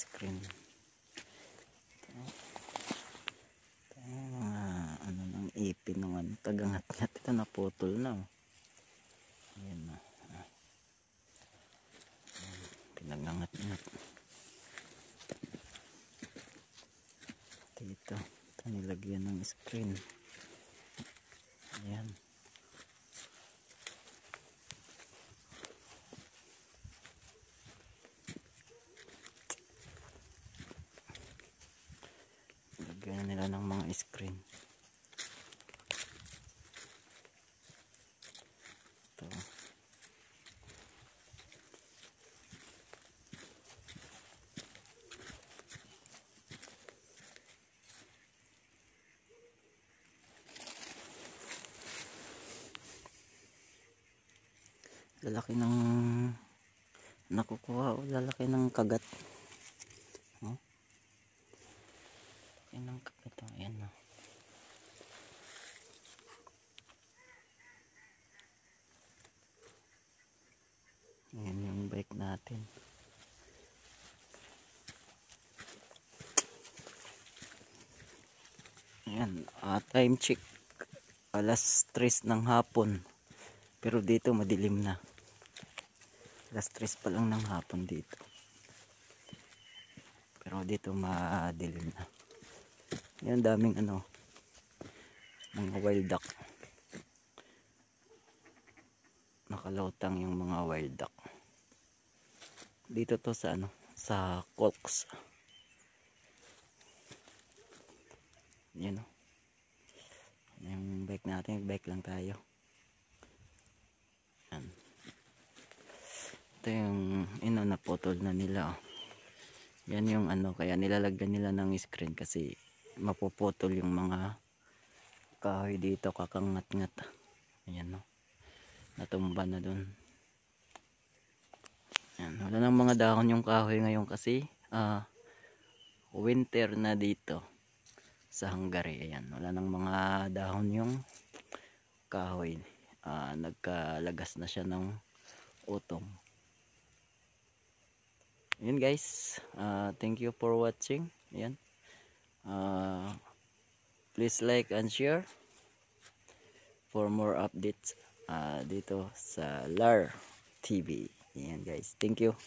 screen. Ito mga ano ng ipin ng ano, tagangat-ngat. Ito naputol na. Ayan na. Pinagangat-ngat. Dito. Ito nilagyan ng screen. Ayan. Lagyan nila ng mga screen. Ito. Lalaki ng nakukuha o lalaki ng kagat. Oh. Lalaki ng kagat. Oh. Ayan na. Ayan yung bike natin. Ayan. Time check. Alas 3 ng hapon. Pero dito madilim na. Alas 3 pa lang ng hapon dito. Pero dito madilim na. Yan daming ano. Mga wild duck. Nakalautang yung mga wild duck. Dito to sa ano. Sa Colks. Yan o. Yung bike natin. Bike lang tayo. Yan. Ito yung naputol na nila. Yan yung ano, kaya nilalagyan nila ng screen kasi mapuputol yung mga kahoy dito, kakangat-ngat. Ayan no. Natumba na dun. Yan, wala nang mga dahon yung kahoy ngayon kasi winter na dito sa Hungary. Ayan, wala nang mga dahon yung kahoy. Nagkalagas na siya ng utong. Yun guys, thank you for watching. Yan. Please like and share for more updates dito sa LAR TV. Yan guys, thank you.